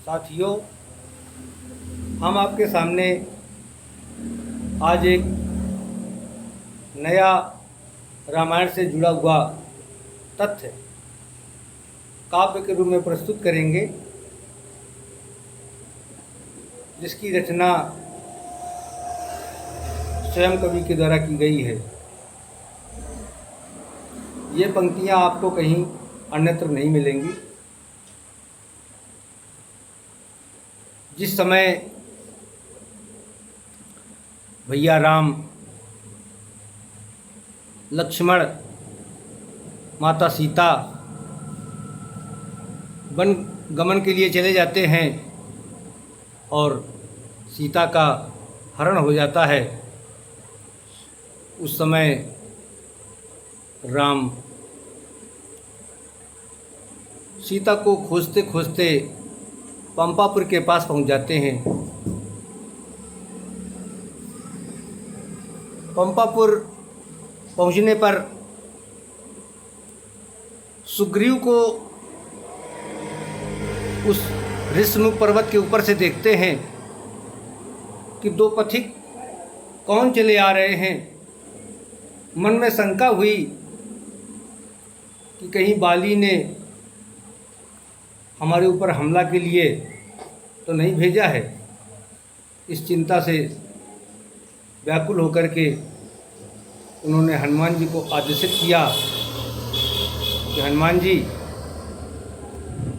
साथियों, हम आपके सामने आज एक नया रामायण से जुड़ा हुआ तथ्य काव्य के रूप में प्रस्तुत करेंगे, जिसकी रचना स्वयं कवि के द्वारा की गई है। ये पंक्तियाँ आपको कहीं अन्यत्र नहीं मिलेंगी। जिस समय भैया राम लक्ष्मण माता सीता वन गमन के लिए चले जाते हैं और सीता का हरण हो जाता है, उस समय राम सीता को खोजते खोजते पंपापुर के पास पहुंच जाते हैं। पंपापुर पहुंचने पर सुग्रीव को उस ऋषमुख पर्वत के ऊपर से देखते हैं कि दो पथिक कौन चले आ रहे हैं। मन में शंका हुई कि कहीं बाली ने हमारे ऊपर हमला के लिए तो नहीं भेजा है। इस चिंता से व्याकुल होकर के उन्होंने हनुमान जी को आदेशित किया कि हनुमान जी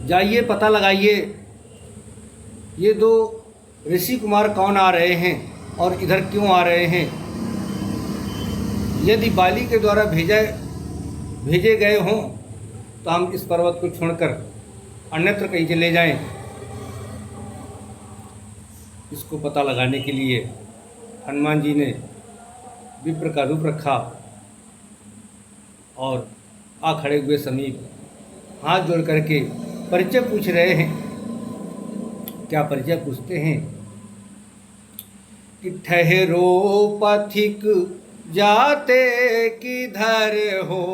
जाइए, पता लगाइए ये दो ऋषि कुमार कौन आ रहे हैं और इधर क्यों आ रहे हैं। यदि बाली के द्वारा भेजे गए हों तो हम इस पर्वत को छोड़कर अन्यत्र कहीं चले जाएं। इसको पता लगाने के लिए हनुमान जी ने विप्र का रूप रखा और आ खड़े हुए समीप हाथ जोड़ करके परिचय पूछ रहे हैं। क्या परिचय पूछते हैं कि ठहरो पथिक जाते किधर हो,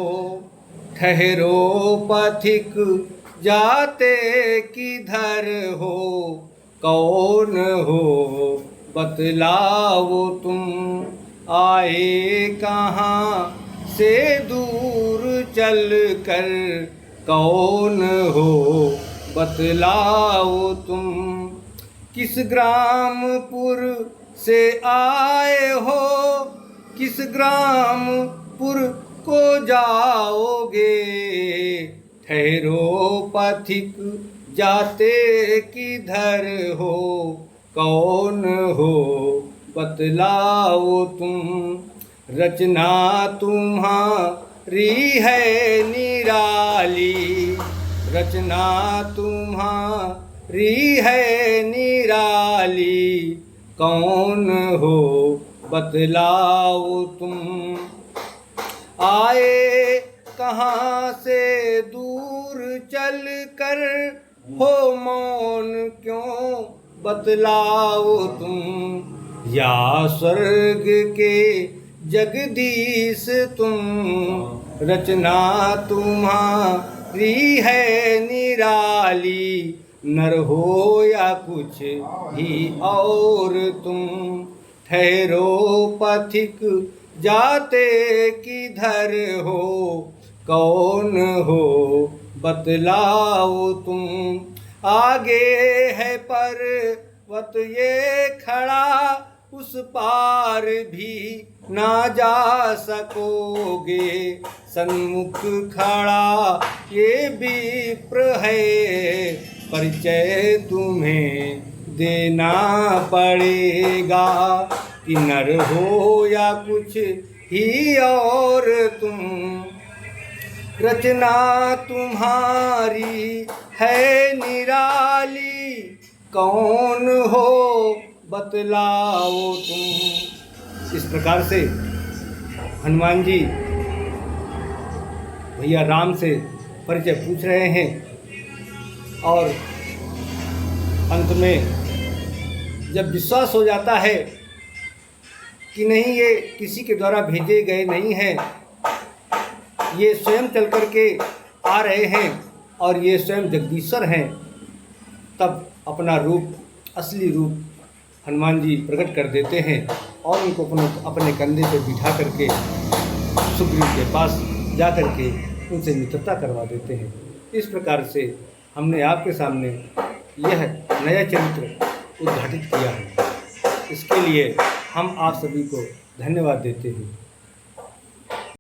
ठहरो पथिक जाते किधर हो, कौन हो बतलाओ तुम, आए कहाँ से दूर चल कर, कौन हो बतलाओ तुम, किस ग्रामपुर से आए हो, किस ग्रामपुर को जाओगे, ठहरो पथिक जाते किधर हो, कौन हो बतलाओ तुम, रचना तुम्हारी है निराली, रचना तुम्हारी है निराली, कौन हो बतलाओ तुम, आए कहाँ से दूर चल कर, हो मौन क्यों बतलाओ तुम, या स्वर्ग के जगदीश तुम, रचना तुम्हारी है निराली, नर हो या कुछ ही और तुम, ठहरो पथिक जाते किधर हो, कौन हो बतलाओ तुम, आगे है पर्वत ये खड़ा, उस पार भी ना जा सकोगे, सन्मुख खड़ा ये विप्र है, परिचय तुम्हें देना पड़ेगा, कि नर हो या कुछ ही और तुम, रचना तुम्हारी है निराली, कौन हो बतलाओ तुम। इस प्रकार से हनुमान जी भैया राम से परिचय पूछ रहे हैं और अंत में जब विश्वास हो जाता है कि नहीं, ये किसी के द्वारा भेजे गए नहीं हैं, ये स्वयं चल कर के आ रहे हैं और ये स्वयं जगदीश्वर हैं, तब अपना रूप, असली रूप हनुमान जी प्रकट कर देते हैं और उनको अपने कंधे पर बिठा करके सुग्रीव के पास जा करके उनसे मित्रता करवा देते हैं। इस प्रकार से हमने आपके सामने यह नया चरित्र उद्घाटित किया है। इसके लिए हम आप सभी को धन्यवाद देते हैं।